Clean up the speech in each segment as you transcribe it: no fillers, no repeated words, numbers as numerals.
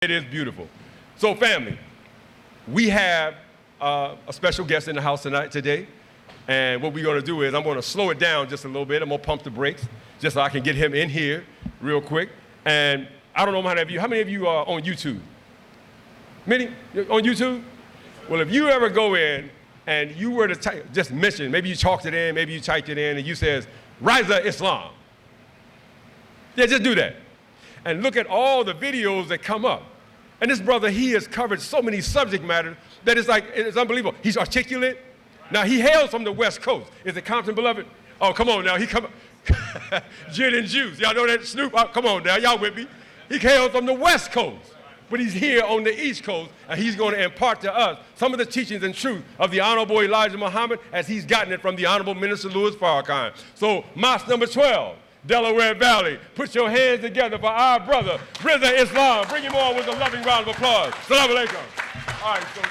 It is beautiful. So family, we have a special guest in the house today. And what we're going to do is I'm going to slow it down just a little bit. I'm going to pump the brakes just so I can get him in here real quick. And I don't know how many of you are on YouTube? Many? You're on YouTube? Well, if you ever go in and you were to just mention, maybe you chalked it in, maybe you typed it in, and you says, Rizza Islam. Yeah, just do that. And look at all the videos that come up. And this brother, he has covered so many subject matters that it's unbelievable. He's articulate. Now, he hails from the West Coast. Is it Compton, beloved? Oh, come on now. Gin and juice. Y'all know that? Snoop? Oh, come on now. Y'all with me? He hails from the West Coast. But he's here on the East Coast, and he's going to impart to us some of the teachings and truth of the Honorable Elijah Muhammad as he's gotten it from the Honorable Minister Louis Farrakhan. So, Mosque number 12, Delaware Valley, put your hands together for our brother, Rizza Islam. Bring him on with a loving round of applause. Assalamu alaikum. All right, so.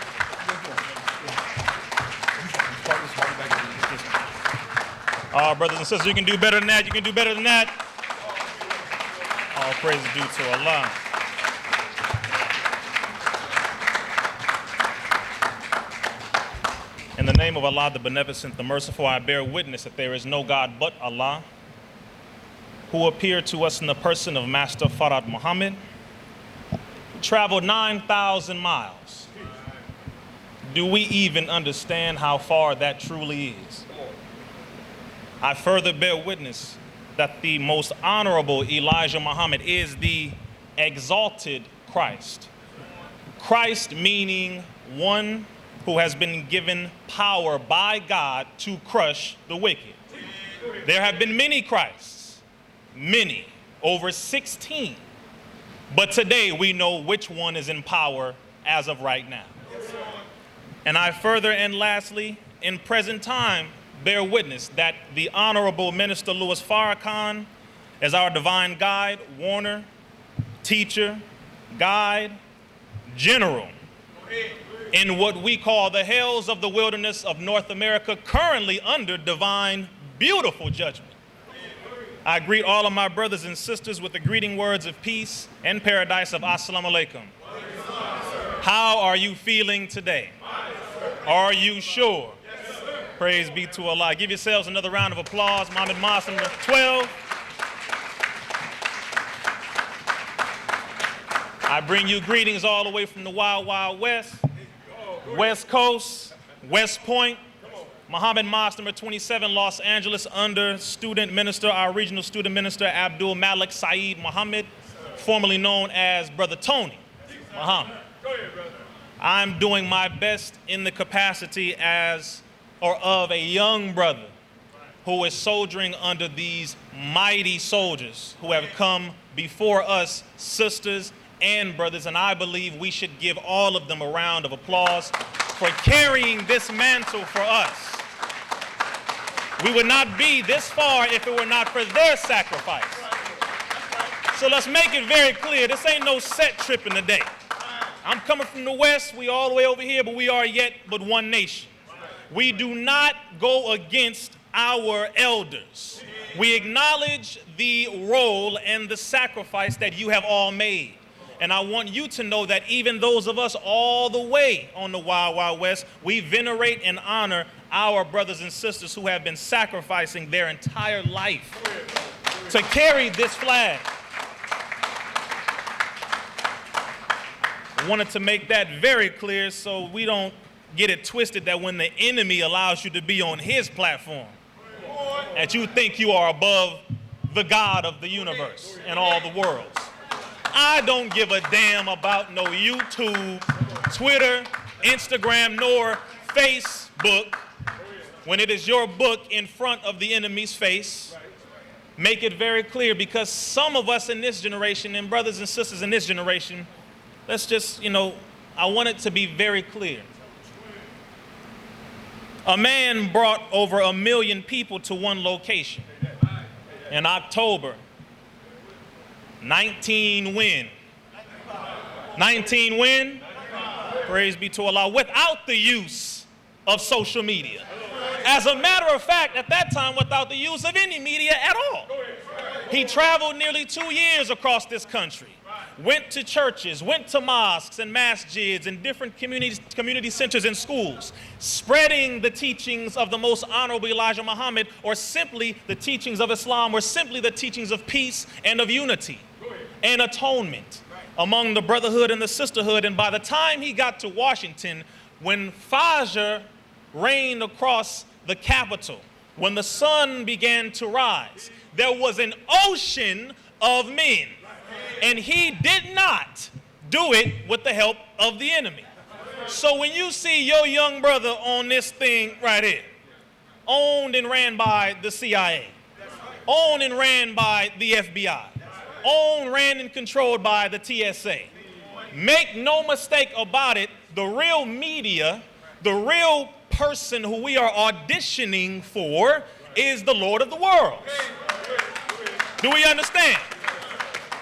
Brothers and sisters, you can do better than that. You can do better than that. All praise is due to Allah. In the name of Allah, the Beneficent, the Merciful, I bear witness that there is no God but Allah, who appeared to us in the person of Master Farad Muhammad, who traveled 9,000 miles. Do we even understand how far that truly is? I further bear witness that the most honorable Elijah Muhammad is the exalted Christ. Christ meaning one who has been given power by God to crush the wicked. There have been many Christs, many, over 16. But today we know which one is in power as of right now. And I further and lastly, in present time, bear witness that the Honorable Minister Louis Farrakhan is our divine guide, warner, teacher, guide, general in what we call the hells of the wilderness of North America, currently under divine, beautiful judgment. I greet all of my brothers and sisters with the greeting words of peace and paradise of Assalamu alaikum. How are you feeling today? Are you sure? Praise be to Allah. Give yourselves another round of applause. Muhammad Mosque number 12. I bring you greetings all the way from the Wild Wild West, West Coast, West Point. Muhammad Mosque number 27, Los Angeles, under student minister, our regional student minister, Abdul Malik Saeed Muhammad, formerly known as Brother Tony Muhammad. I'm doing my best in the capacity of a young brother who is soldiering under these mighty soldiers who have come before us, sisters and brothers, and I believe we should give all of them a round of applause for carrying this mantle for us. We would not be this far if it were not for their sacrifice. So let's make it very clear, this ain't no set tripping today. I'm coming from the West, we all the way over here, but we are yet but one nation. We do not go against our elders. We acknowledge the role and the sacrifice that you have all made. And I want you to know that even those of us all the way on the Wild Wild West, we venerate and honor our brothers and sisters who have been sacrificing their entire life to carry this flag. I wanted to make that very clear so we don't get it twisted that when the enemy allows you to be on his platform, that you think you are above the God of the universe and all the worlds. I don't give a damn about no YouTube, Twitter, Instagram, nor Facebook. When it is your book in front of the enemy's face, make it very clear, because some of us in this generation and brothers and sisters in this generation, let's just, I want it to be very clear. A man brought over 1 million people to one location in October. 19 win. 19 win. Praise be to Allah. Without the use of social media. As a matter of fact, at that time, without the use of any media at all. He traveled nearly 2 years across this country. went to churches, went to mosques and masjids and different community centers and schools, spreading the teachings of the most honorable Elijah Muhammad, or simply the teachings of Islam, or simply the teachings of peace and of unity and atonement among the brotherhood and the sisterhood. And by the time he got to Washington, when Fajr reigned across the Capitol, when the sun began to rise, there was an ocean of men. And he did not do it with the help of the enemy. So when you see your young brother on this thing right here, owned and ran by the CIA, owned and ran by the FBI, owned, ran, and controlled by the TSA, make no mistake about it, the real media, the real person who we are auditioning for is the Lord of the world. Do we understand?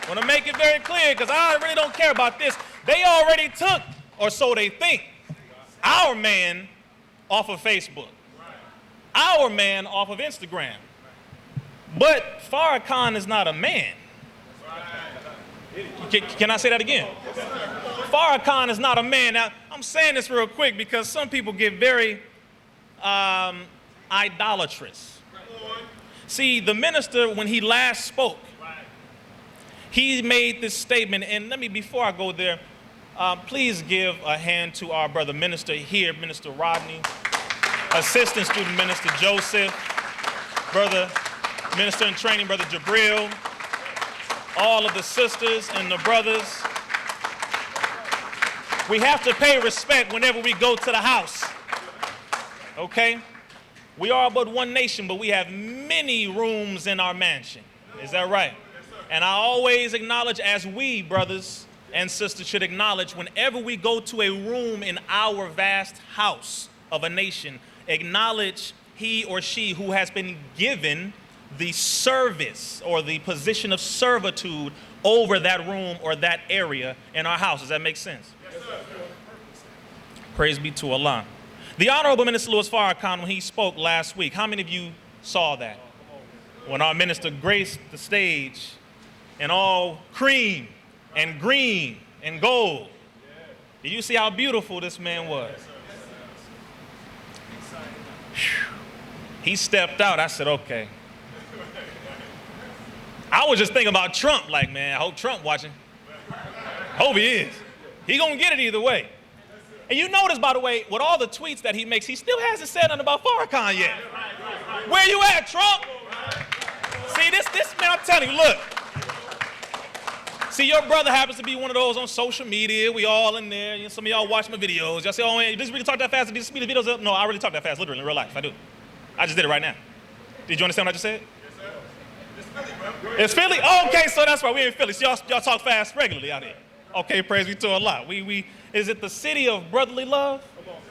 I want to make it very clear, because I really don't care about this. They already took, or so they think, our man off of Facebook, our man off of Instagram. But Farrakhan is not a man. Can I say that again? Farrakhan is not a man. Now, I'm saying this real quick because some people get very idolatrous. See, the minister, when he last spoke, he made this statement, and before I go there, please give a hand to our brother minister here, Minister Rodney, Assistant Student Minister Joseph, Brother Minister in Training, Brother Jabril, all of the sisters and the brothers. We have to pay respect whenever we go to the house, okay? We are but one nation, but we have many rooms in our mansion. Is that right? And I always acknowledge, as we, brothers and sisters, should acknowledge whenever we go to a room in our vast house of a nation, acknowledge he or she who has been given the service or the position of servitude over that room or that area in our house. Does that make sense? Yes, sir. Praise be to Allah. The Honorable Minister Louis Farrakhan, when he spoke last week, how many of you saw that? When our minister graced the stage in all cream and green and gold. Did you see how beautiful this man was? He stepped out. I said, okay. I was just thinking about Trump, like, man, I hope Trump watching. Hope he is. He gonna get it either way. And you notice, by the way, with all the tweets that he makes, he still hasn't said nothing about Farrakhan yet. Where you at, Trump? See, this man, I'm telling you, look. See, your brother happens to be one of those on social media. We all in there. You know, some of y'all watch my videos. Y'all say, oh, man, did you really talk that fast? Did you speed the videos up? No, I really talk that fast, literally, in real life. I do. I just did it right now. Did you understand what I just said? It's Philly? Oh, okay, so that's right. We in Philly. So y'all talk fast regularly out here. Okay, praise be to Allah. Is it the city of brotherly love?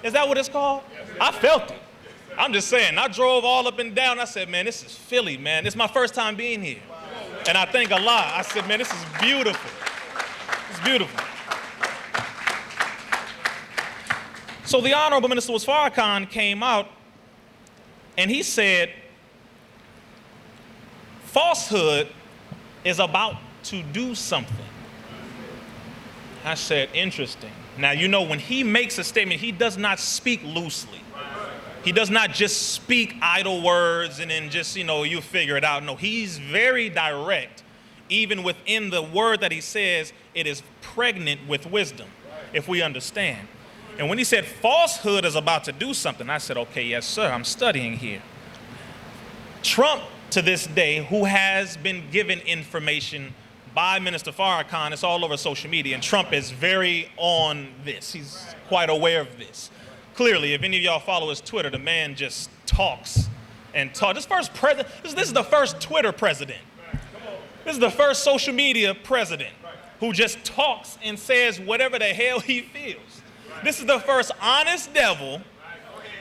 Is that what it's called? I felt it. I'm just saying. I drove all up and down. I said, man, this is Philly, man. This is my first time being here. And I thank Allah. I said, man, this is beautiful. It's beautiful. So the Honorable Minister Farrakhan came out and he said, falsehood is about to do something. I said, interesting. Now, you know, when he makes a statement, he does not speak loosely. He does not just speak idle words and then just, you figure it out. No, he's very direct. Even within the word that he says, it is pregnant with wisdom, if we understand. And when he said falsehood is about to do something, I said, okay, yes, sir, I'm studying here. Trump, to this day, who has been given information by Minister Farrakhan, it's all over social media, and Trump is very on this. He's quite aware of this. Clearly, if any of y'all follow his Twitter, the man just talks and talks. This is the first Twitter president. This is the first social media president who just talks and says whatever the hell he feels. This is the first honest devil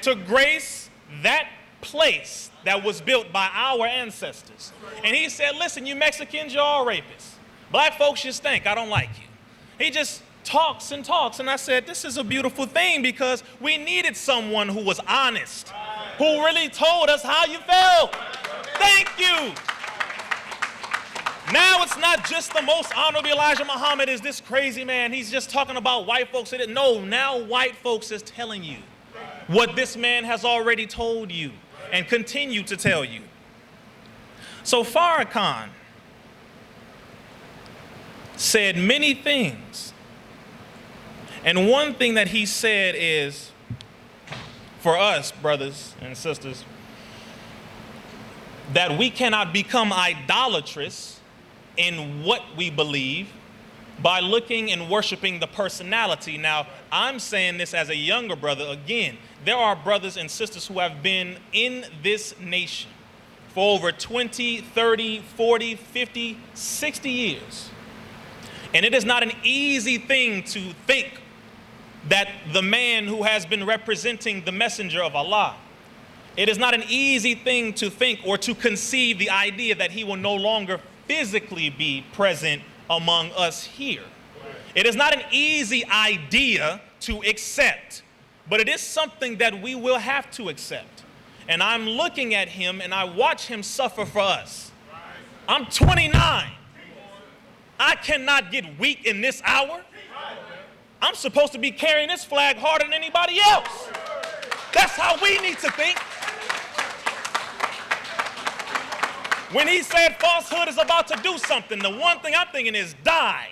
to grace that place that was built by our ancestors. And he said, listen, you Mexicans, you're all rapists. Black folks just think, I don't like you. He just talks and talks. And I said, this is a beautiful thing because we needed someone who was honest, who really told us how you felt. Thank you. Now it's not just the most honorable Elijah Muhammad is this crazy man. He's just talking about white folks. No, now white folks is telling you what this man has already told you and continue to tell you. So Farrakhan said many things. And one thing that he said is, for us, brothers and sisters, that we cannot become idolatrous in what we believe by looking and worshiping the personality. Now, I'm saying this as a younger brother. Again, there are brothers and sisters who have been in this nation for over 20, 30, 40, 50, 60 years. And it is not an easy thing to think that the man who has been representing the messenger of Allah, it is not an easy thing to think or to conceive the idea that he will no longer physically be present among us here. It is not an easy idea to accept, but it is something that we will have to accept. And I'm looking at him and I watch him suffer for us. I'm 29. I cannot get weak in this hour. I'm supposed to be carrying this flag harder than anybody else. That's how we need to think. When he said falsehood is about to do something, the one thing I'm thinking is die.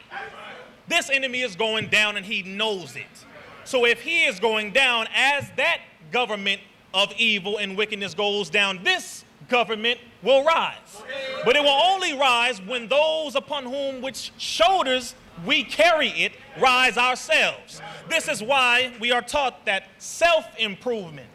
This enemy is going down and he knows it. So if he is going down, as that government of evil and wickedness goes down, this government will rise. But it will only rise when those upon whom which shoulders we carry it rise ourselves. This is why we are taught that self-improvement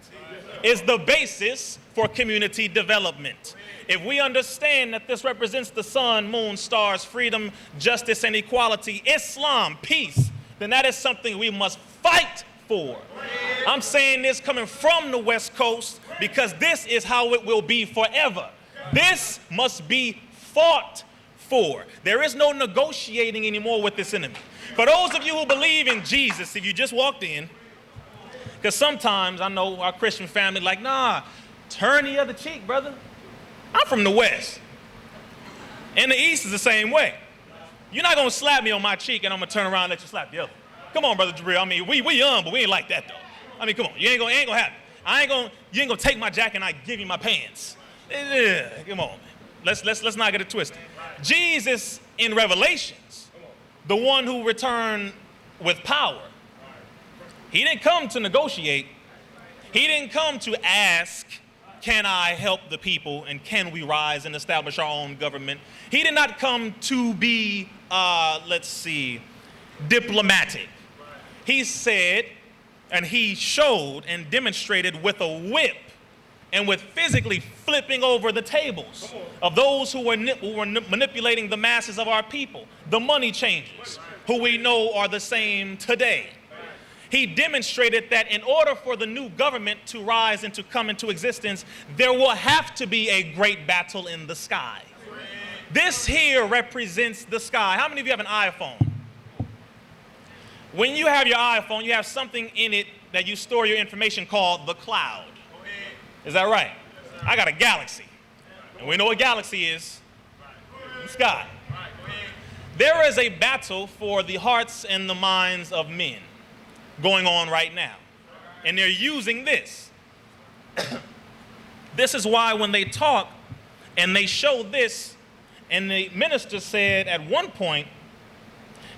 is the basis for community development. If we understand that this represents the sun, moon, stars, freedom, justice, and equality, Islam, peace, then that is something we must fight for. I'm saying this coming from the West Coast because this is how it will be forever. This must be fought for. There is no negotiating anymore with this enemy. For those of you who believe in Jesus, if you just walked in, because sometimes I know our Christian family like, nah, turn the other cheek, brother. I'm from the West. And the East is the same way. You're not going to slap me on my cheek and I'm going to turn around and let you slap the other. Come on, Brother Jabril. I mean, we young, but we ain't like that, though. I mean, come on. You ain't gonna happen. You ain't gonna take my jacket and I give you my pants. Come on, man. Let's not get it twisted. Jesus in Revelations, the one who returned with power, he didn't come to negotiate. He didn't come to ask, can I help the people and can we rise and establish our own government? He did not come to be, diplomatic. He said, and he showed and demonstrated with a whip and with physically flipping over the tables of those who were manipulating the masses of our people, the money changers, who we know are the same today. He demonstrated that in order for the new government to rise and to come into existence, there will have to be a great battle in the sky. This here represents the sky. How many of you have an iPhone? When you have your iPhone, you have something in it that you store your information called the cloud. Is that right? I got a galaxy. And we know what galaxy is. The sky. There is a battle for the hearts and the minds of men going on right now. And they're using this. This is why when they talk and they show this, and the minister said at one point,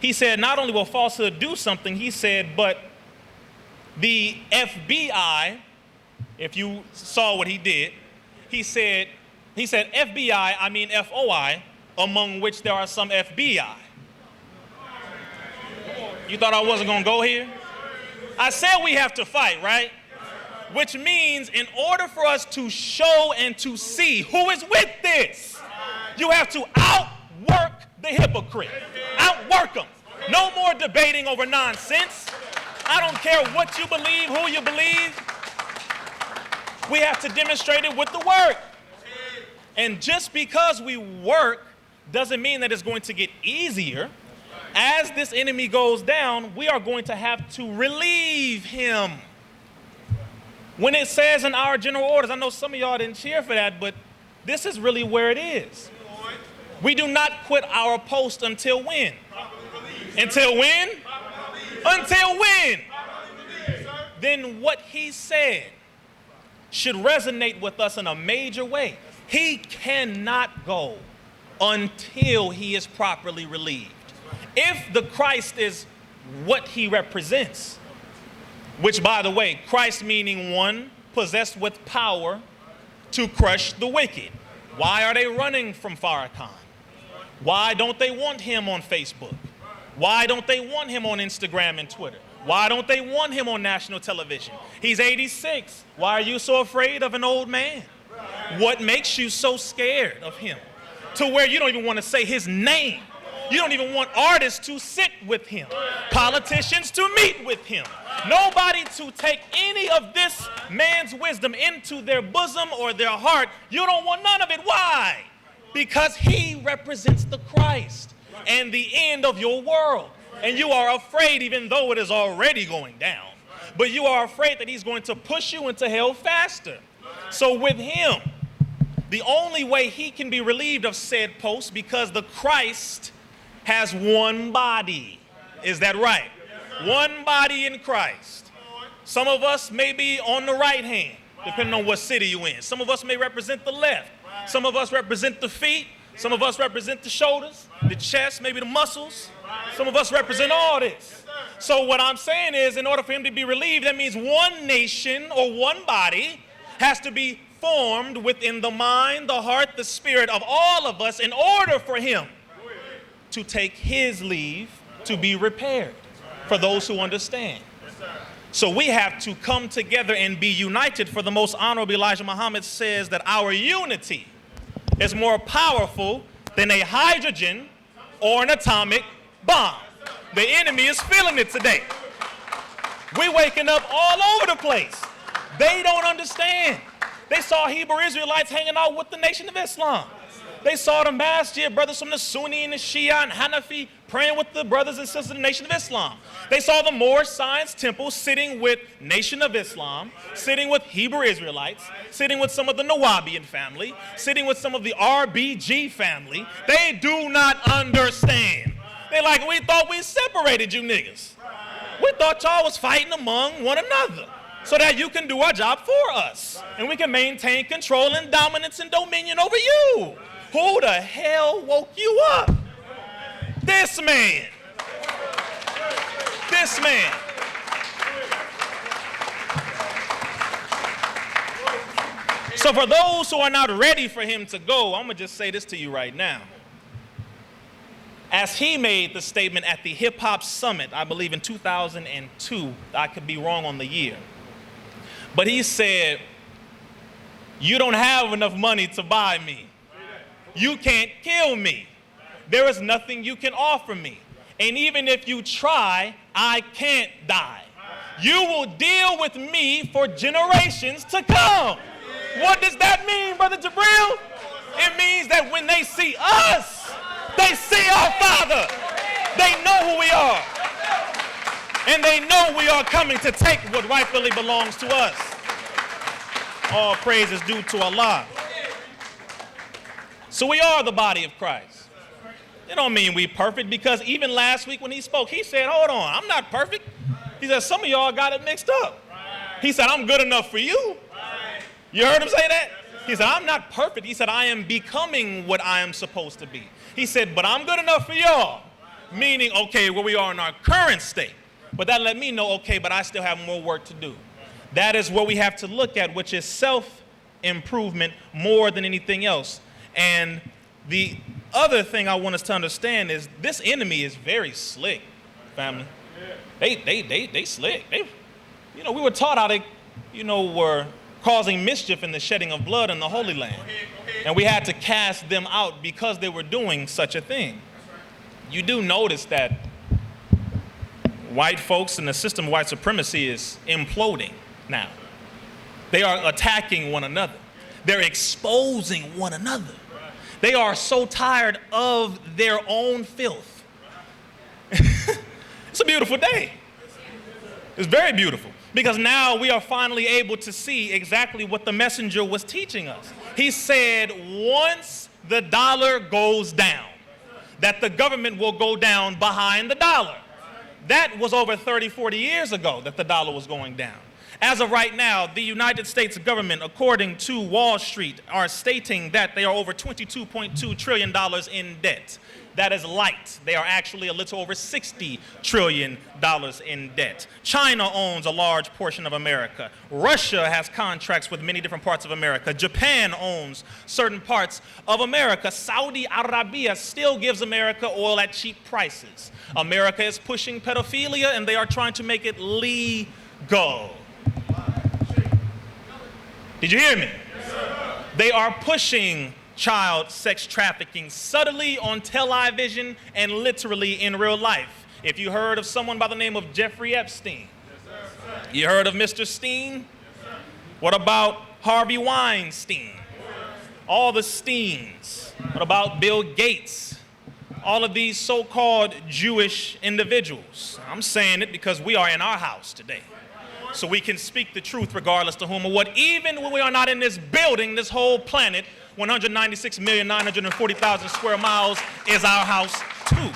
he said, not only will falsehood do something, he said, but the FBI, if you saw what he did, he said FBI, I mean FOI, among which there are some FBI. You thought I wasn't going to go here? I said we have to fight, right? Which means in order for us to show and to see who is with this, you have to outwork the hypocrite. Outwork them. No more debating over nonsense. I don't care what you believe, who you believe. We have to demonstrate it with the work. And just because we work doesn't mean that it's going to get easier. As this enemy goes down, we are going to have to relieve him. When it says in our general orders, I know some of y'all didn't cheer for that, but this is really where it is. We do not quit our post until when? Until when? Until when? Then what he said should resonate with us in a major way. He cannot go until he is properly relieved. If the Christ is what he represents, which, by the way, Christ meaning one possessed with power to crush the wicked. Why are they running from Farrakhan? Why don't they want him on Facebook? Why don't they want him on Instagram and Twitter? Why don't they want him on national television? He's 86. Why are you so afraid of an old man? What makes you so scared of him to where you don't even want to say his name? You don't even want artists to sit with him, politicians to meet with him, nobody to take any of this man's wisdom into their bosom or their heart. You don't want none of it. Why? Because he represents the Christ and the end of your world. And you are afraid, even though it is already going down, but you are afraid that he's going to push you into hell faster. So with him, the only way he can be relieved of said post, because the Christ has one body. Is that right? One body in Christ. Some of us may be on the right hand, depending on what city you're in. Some of us may represent the left. Some of us represent the feet. Some of us represent the shoulders, the chest, maybe the muscles. Some of us represent all this. So what I'm saying is, in order for him to be relieved, that means one nation or one body has to be formed within the mind, the heart, the spirit of all of us in order for him to take his leave to be repaired, for those who understand. So we have to come together and be united, for the most honorable Elijah Muhammad says that our unity is more powerful than a hydrogen or an atomic bomb. The enemy is feeling it today. We're waking up all over the place. They don't understand. They saw Hebrew Israelites hanging out with the Nation of Islam. They saw the masjid brothers from the Sunni and the Shia and Hanafi praying with the brothers and sisters of the Nation of Islam. They saw the Moorish Science Temple sitting with Nation of Islam, sitting with Hebrew Israelites, sitting with some of the Nawabian family, sitting with some of the RBG family. They do not understand. They're like, we thought we separated you niggas. We thought y'all was fighting among one another so that you can do our job for us and we can maintain control and dominance and dominion over you. Who the hell woke you up? This man. This man. So for those who are not ready for him to go, I'm going to just say this to you right now. As he made the statement at the Hip Hop Summit, I believe in 2002, I could be wrong on the year, but he said, you don't have enough money to buy me. You can't kill me. There is nothing you can offer me. And even if you try, I can't die. You will deal with me for generations to come. What does that mean, Brother Jabril? It means that when they see us, they see our Father. They know who we are. And they know we are coming to take what rightfully belongs to us. All praise is due to Allah. So we are the body of Christ. It don't mean we perfect, because even last week when he spoke, he said, hold on, I'm not perfect. He said, some of y'all got it mixed up. He said, I'm good enough for you. You heard him say that? He said, I'm not perfect. He said, I am becoming what I am supposed to be. He said, but I'm good enough for y'all. Meaning, okay, where we are in our current state. But that let me know, okay, but I still have more work to do. That is what we have to look at, which is self-improvement more than anything else. And the other thing I want us to understand is this enemy is very slick, family. They slick. We were taught how they, were causing mischief in the shedding of blood in the Holy Land. And we had to cast them out because they were doing such a thing. You do notice that white folks and the system of white supremacy is imploding now. They are attacking one another. They're exposing one another. They are so tired of their own filth. It's a beautiful day. It's very beautiful, because now we are finally able to see exactly what the messenger was teaching us. He said, once the dollar goes down, that the government will go down behind the dollar. That was over 30, 40 years ago that the dollar was going down. As of right now, the United States government, according to Wall Street, are stating that they are over $22.2 trillion in debt. That is light. They are actually a little over $60 trillion in debt. China owns a large portion of America. Russia has contracts with many different parts of America. Japan owns certain parts of America. Saudi Arabia still gives America oil at cheap prices. America is pushing pedophilia, and they are trying to make it legal. Did you hear me? Yes, sir. They are pushing child sex trafficking subtly on television and literally in real life. If you heard of someone by the name of Jeffrey Epstein, Yes, sir. you heard of Mr. Steen? Yes, What about Harvey Weinstein? All the Steens. What about Bill Gates? All of these so-called Jewish individuals. I'm saying it because we are in our house today. So we can speak the truth regardless to whom or what. Even when we are not in this building, this whole planet, 196,940,000 square miles is our house too.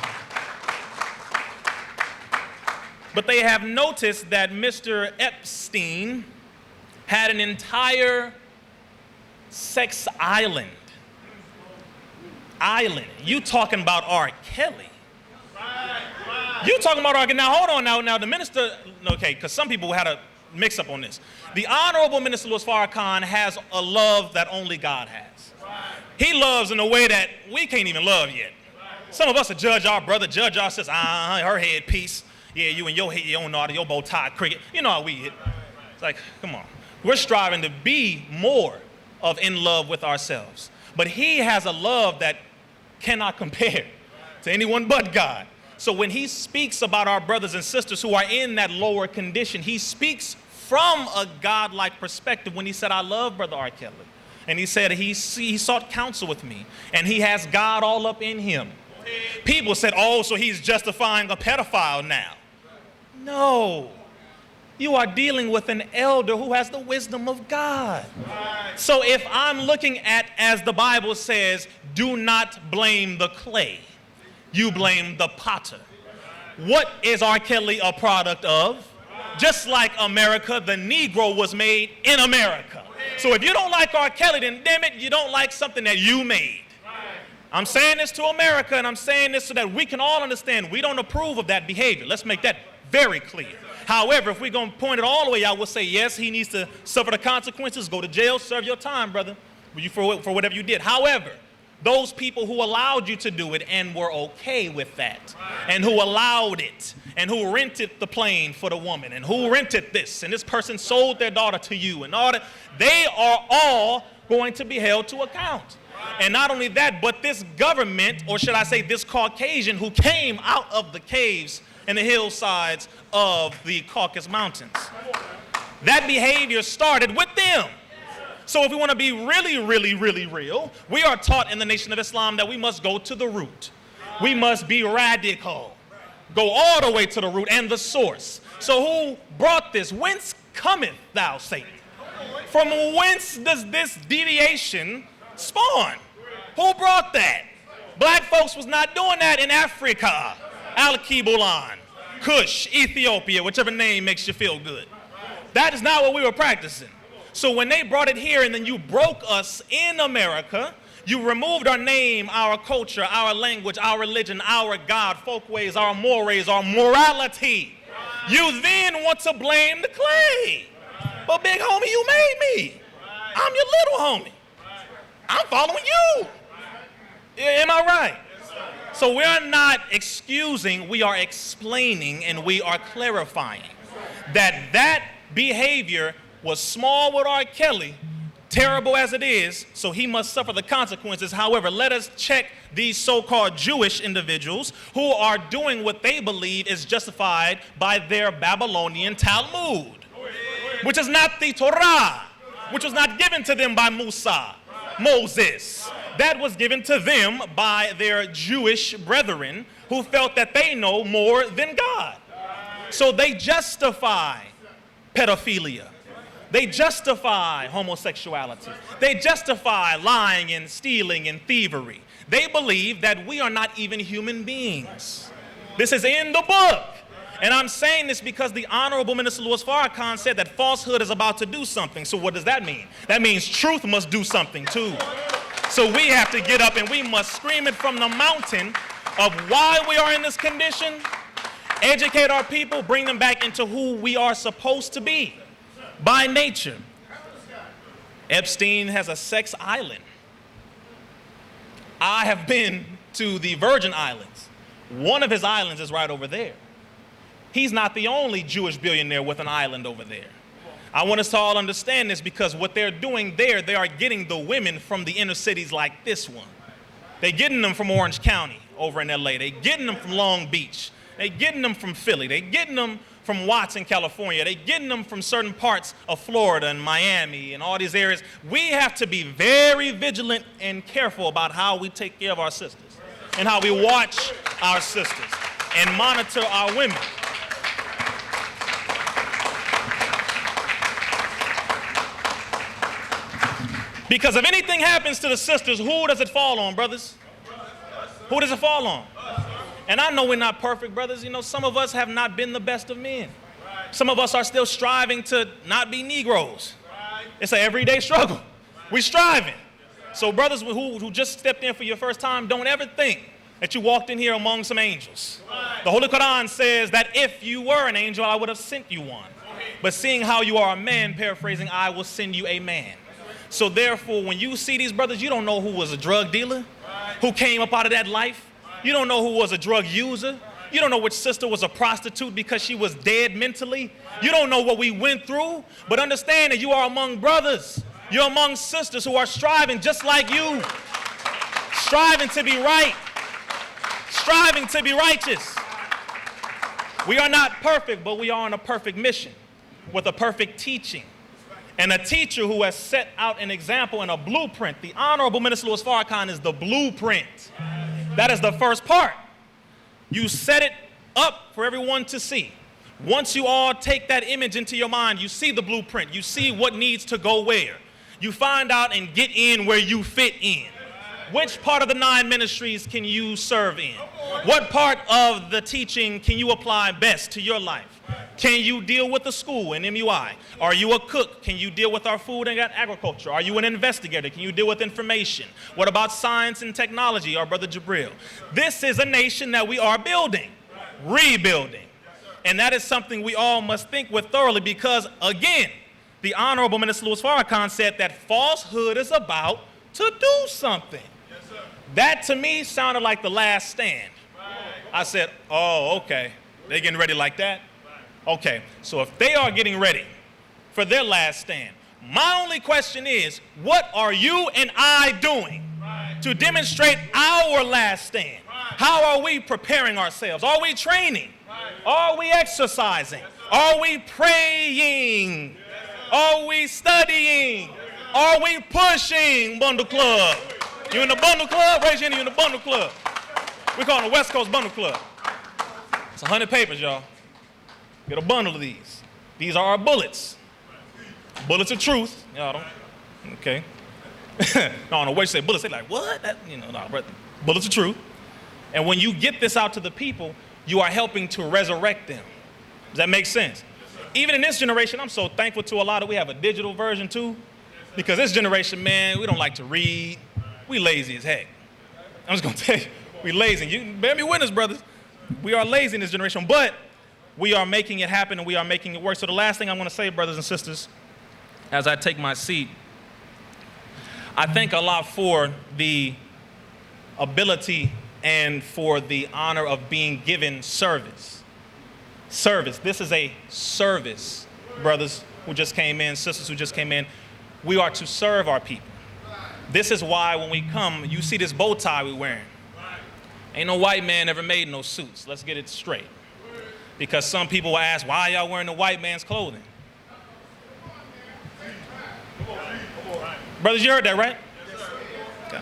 But they have noticed that Mr. Epstein had an entire sex island. You talking about R. Kelly. You talking about R. Kelly. Now, hold on now. The minister, okay, because some people had a mix-up on this. The Honorable Minister Louis Farrakhan has a love that only God has. He loves in a way that we can't even love yet. Some of us will judge our brother, judge our sister, her headpiece. Yeah, you and your head, your bow tie cricket. You know how we hit. It's like, come on. We're striving to be more of in love with ourselves. But he has a love that cannot compare to anyone but God. So when he speaks about our brothers and sisters who are in that lower condition, he speaks from a God-like perspective when he said, I love Brother R. Kelly. And he said he sought counsel with me, and he has God all up in him. People said, oh, so he's justifying a pedophile now. No. You are dealing with an elder who has the wisdom of God. So if I'm looking at, as the Bible says, do not blame the clay, you blame the potter. What is R. Kelly a product of? Just like America, the Negro was made in America. So if you don't like R. Kelly, then damn it, you don't like something that you made. I'm saying this to America, and I'm saying this so that we can all understand we don't approve of that behavior. Let's make that very clear. However, if we're going to point it all the way out, we'll say, yes, he needs to suffer the consequences, go to jail, serve your time, brother, for whatever you did. However, those people who allowed you to do it and were okay with that, and who allowed it, and who rented the plane for the woman, and who rented this, and this person sold their daughter to you, and all that, they are all going to be held to account. And not only that, but this government, or should I say this Caucasian who came out of the caves and the hillsides of the Caucasus Mountains, that behavior started with them. So if we want to be really, really, really real, we are taught in the Nation of Islam that we must go to the root. We must be radical. Go all the way to the root and the source. So who brought this? Whence cometh thou, Satan? From whence does this deviation spawn? Who brought that? Black folks was not doing that in Africa. Al-Kibulan, Kush, Ethiopia, whichever name makes you feel good. That is not what we were practicing. So when they brought it here and then you broke us in America, you removed our name, our culture, our language, our religion, our God, folkways, our mores, our morality. You then want to blame the clay. But big homie, you made me. I'm your little homie. I'm following you. Am I right? So we're not excusing, we are explaining and we are clarifying that behavior was small with R. Kelly, terrible as it is, so he must suffer the consequences. However, let us check these so-called Jewish individuals who are doing what they believe is justified by their Babylonian Talmud, which is not the Torah, which was not given to them by Moses. That was given to them by their Jewish brethren who felt that they know more than God. So they justify pedophilia. They justify homosexuality. They justify lying and stealing and thievery. They believe that we are not even human beings. This is in the book. And I'm saying this because the Honorable Minister Louis Farrakhan said that falsehood is about to do something. So what does that mean? That means truth must do something too. So we have to get up and we must scream it from the mountain of why we are in this condition, educate our people, bring them back into who we are supposed to be by nature. Epstein has a sex island. I have been to the Virgin Islands. One of his islands is right over there. He's not the only Jewish billionaire with an island over there. I want us to all understand this because what they're doing there, they are getting the women from the inner cities like this one. They're getting them from Orange County over in LA. They're getting them from Long Beach. They're getting them from Philly. They're getting them from Watson, California. They're getting them from certain parts of Florida and Miami and all these areas. We have to be very vigilant and careful about how we take care of our sisters and how we watch our sisters and monitor our women. Because if anything happens to the sisters, who does it fall on, brothers? Who does it fall on? And I know we're not perfect, brothers. You know, some of us have not been the best of men. Some of us are still striving to not be Negroes. It's an everyday struggle. We're striving. So brothers who just stepped in for your first time, don't ever think that you walked in here among some angels. The Holy Quran says that if you were an angel, I would have sent you one. But seeing how you are a man, paraphrasing, I will send you a man. So therefore, when you see these brothers, you don't know who was a drug dealer, who came up out of that life. You don't know who was a drug user. You don't know which sister was a prostitute because she was dead mentally. You don't know what we went through. But understand that you are among brothers. You're among sisters who are striving just like you. Striving to be right. Striving to be righteous. We are not perfect, but we are on a perfect mission with a perfect teaching. And a teacher who has set out an example and a blueprint. The Honorable Minister Louis Farrakhan is the blueprint. That is the first part. You set it up for everyone to see. Once you all take that image into your mind, you see the blueprint. You see what needs to go where. You find out and get in where you fit in. Which part of the 9 ministries can you serve in? What part of the teaching can you apply best to your life? Can you deal with the school and MUI? Are you a cook? Can you deal with our food and agriculture? Are you an investigator? Can you deal with information? What about science and technology, our brother Jabril? This is a nation that we are building, rebuilding. And that is something we all must think with thoroughly because, again, the Honorable Minister Louis Farrakhan said that falsehood is about to do something. That to me sounded like the last stand. I said, oh, okay, they getting ready like that? Okay, so if they are getting ready for their last stand, my only question is, what are you and I doing to demonstrate our last stand? How are we preparing ourselves? Are we training? Are we exercising? Are we praying? Are we studying? Are we pushing Bundle Club? You in the Bundle Club? Raise your hand, you in the Bundle Club. We call it the West Coast Bundle Club. It's 100 papers, y'all. Get a bundle of these. These are our bullets. Bullets of truth. Y'all don't, okay. No, way you say bullets, they like, what? That, no, but bullets of truth. And when you get this out to the people, you are helping to resurrect them. Does that make sense? Even in this generation, I'm so thankful to a lot of, we have a digital version too, because this generation, man, we don't like to read. We lazy as heck. I'm just gonna tell you, we lazy. You bear me witness, brothers. We are lazy in this generation, but we are making it happen and we are making it work. So the last thing I'm gonna say, brothers and sisters, as I take my seat, I thank Allah for the ability and for the honor of being given service. Service, this is a service, brothers who just came in, sisters who just came in. We are to serve our people. This is why when we come, you see this bow tie we're wearing. Ain't no white man ever made no suits. Let's get it straight. Because some people will ask, why y'all wearing the white man's clothing? Brothers, you heard that, right? Okay.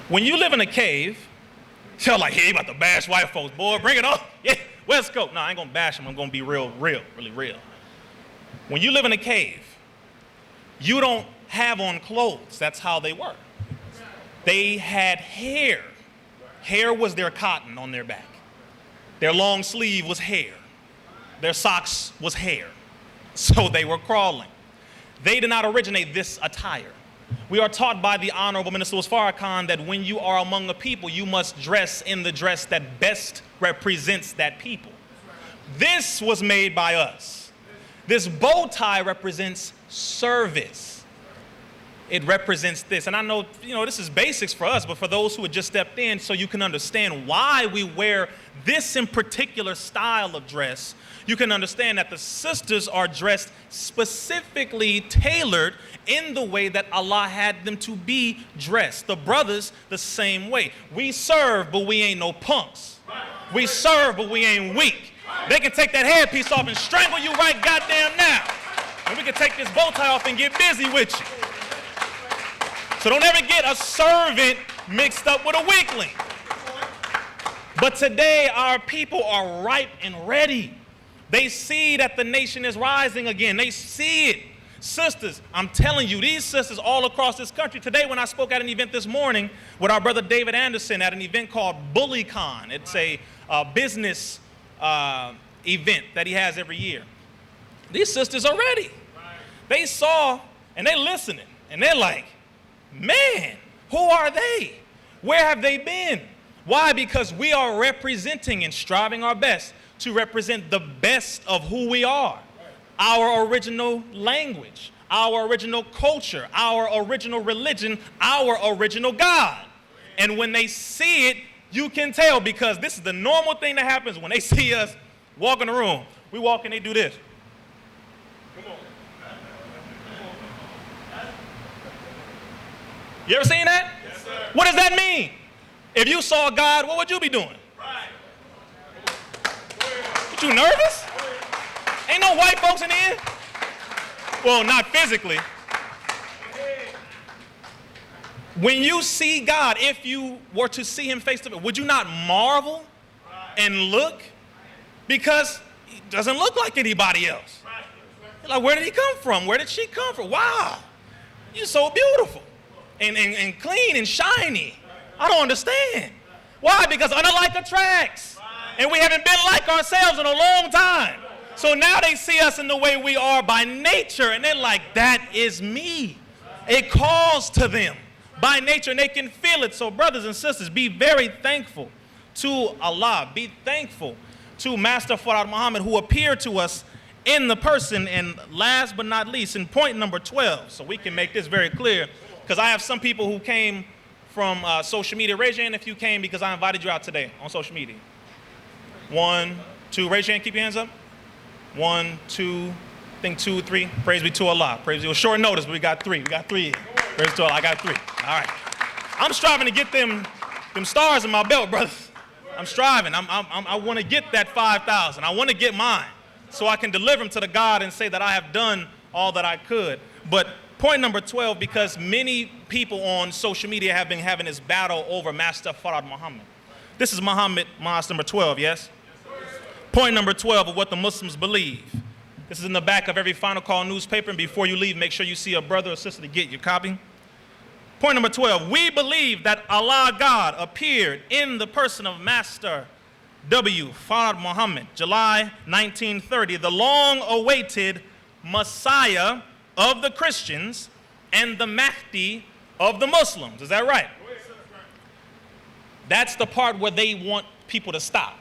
When you live in a cave, y'all like, hey, you about to bash white folks, boy, bring it on. Yeah, West Coast. No, I ain't gonna bash them. I'm gonna be really real. When you live in a cave, You don't have on clothes. That's how they were. They had hair. Hair was their cotton on their back. Their long sleeve was hair. Their socks was hair. So they were crawling. They did not originate this attire. We are taught by the Honorable Minister Farrakhan that when you are among a people, you must dress in the dress that best represents that people. This was made by us. This bow tie represents service. It represents this. And I know, this is basics for us, but for those who had just stepped in, so you can understand why we wear this in particular style of dress, you can understand that the sisters are dressed specifically tailored in the way that Allah had them to be dressed. The brothers, the same way. We serve, but we ain't no punks. We serve, but we ain't weak. They can take that headpiece off and strangle you right goddamn now. And we can take this bow tie off and get busy with you. So don't ever get a servant mixed up with a weakling. But today our people are ripe and ready. They see that the nation is rising again. They see it. Sisters, I'm telling you, these sisters all across this country. Today when I spoke at an event this morning with our brother David Anderson at an event called BullyCon. It's a business event that he has every year. These sisters are ready. They saw and they're listening and they're like, man, who are they? Where have they been? Why? Because we are representing and striving our best to represent the best of who we are. Our original language, our original culture, our original religion, our original God. And when they see it, you can tell, because this is the normal thing that happens when they see us walk in the room. We walk and they do this. You ever seen that? Yes, sir. What does that mean? If you saw God, what would you be doing? Right. You nervous? Ain't no white folks in here? Well, not physically. When you see God, if you were to see him face to face, would you not marvel and look? Because he doesn't look like anybody else. You're like, where did he come from? Where did she come from? Wow, you're so beautiful and clean and shiny. I don't understand. Why? Because unlike attracts. And we haven't been like ourselves in a long time. So now they see us in the way we are by nature, and they're like, that is me. It calls to them by nature, and they can feel it. So brothers and sisters, be very thankful to Allah. Be thankful to Master Farad Muhammad, who appeared to us in the person. And last but not least, in point number 12, so we can make this very clear, because I have some people who came from social media. Raise your hand if you came because I invited you out today on social media. 1, 2, raise your hand, keep your hands up. 1, 2, I think 2, 3. Praise be to Allah. Praise be. It was short notice, but we got 3. We got 3. Praise be to Allah. I got 3. All right. I'm striving to get them stars in my belt, brothers. I'm striving. I want to get that 5,000. I want to get mine so I can deliver them to the God and say that I have done all that I could. But point number 12, because many people on social media have been having this battle over Master Farad Muhammad. This is Muhammad Mosque number 12, yes? Point number 12 of what the Muslims believe. This is in the back of every Final Call newspaper, and before you leave, make sure you see a brother or sister to get your copy. Point number 12, we believe that Allah God appeared in the person of Master W. Farad Muhammad, July 1930, the long-awaited Messiah of the Christians and the Mahdi of the Muslims. Is that right? That's the part where they want people to stop.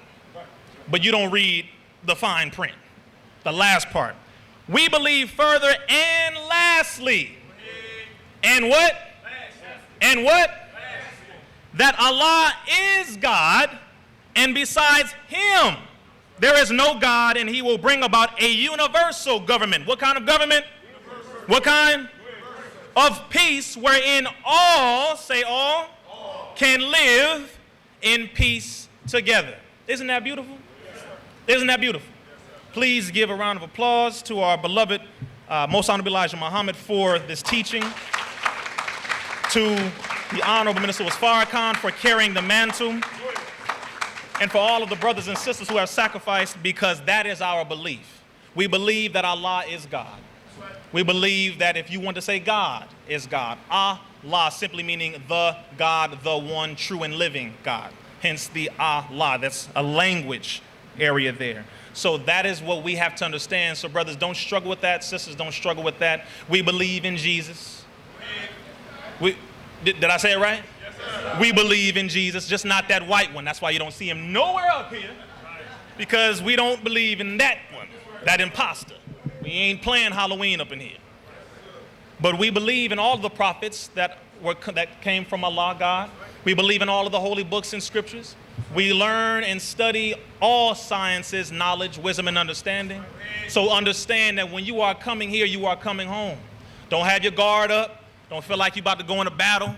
But you don't read the fine print. The last part. We believe further and lastly. And what? And what? That Allah is God, and besides him, there is no God, and he will bring about a universal government. What kind of government? Universal. What kind? Universal. Of peace, wherein all, say all, can live in peace together. Isn't that beautiful? Isn't that beautiful? Please give a round of applause to our beloved Most Honorable Elijah Muhammad for this teaching. To the Honorable Minister Farrakhan for carrying the mantle. And for all of the brothers and sisters who have sacrificed, because that is our belief. We believe that Allah is God. We believe that if you want to say God is God, Allah simply meaning the God, the one true and living God. Hence the Allah. That's a language area there. So that is what we have to understand. So brothers, don't struggle with that. Sisters, don't struggle with that. We believe in Jesus. Did I say it right? Yes, sir. We believe in Jesus, just not that white one. That's why you don't see him nowhere up here. Because we don't believe in that one, that imposter. We ain't playing Halloween up in here. But we believe in all of the prophets that came from Allah, God. We believe in all of the holy books and scriptures. We learn and study all sciences, knowledge, wisdom, and understanding. So understand that when you are coming here, you are coming home. Don't have your guard up. Don't feel like you're about to go into battle.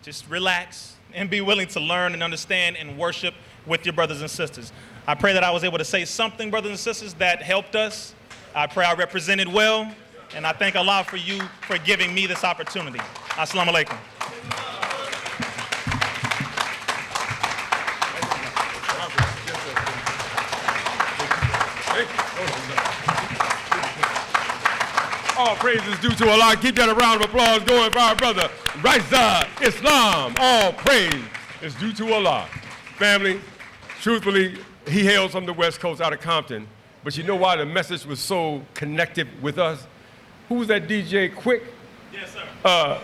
Just relax and be willing to learn and understand and worship with your brothers and sisters. I pray that I was able to say something, brothers and sisters, that helped us. I pray I represented well. And I thank Allah for you for giving me this opportunity. Assalamu alaikum. All praise is due to Allah. Keep that a round of applause going for our brother, Rizza Islam. All praise is due to Allah. Family, truthfully, he hails from the West Coast out of Compton. But you know why the message was so connected with us? Who was that DJ Quick? Yes, sir.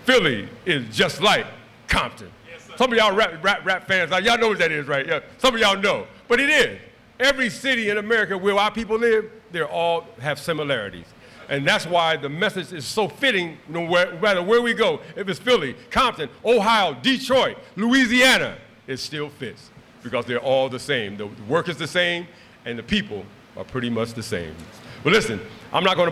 Philly is just like Compton. Yes, sir. Some of y'all rap fans, like, y'all know what that is, right? Yeah. Some of y'all know. But it is. Every city in America where our people live, they all have similarities. And that's why the message is so fitting no matter where we go. If it's Philly, Compton, Ohio, Detroit, Louisiana, it still fits because they're all the same. The work is the same, and the people are pretty much the same. But listen, I'm not going to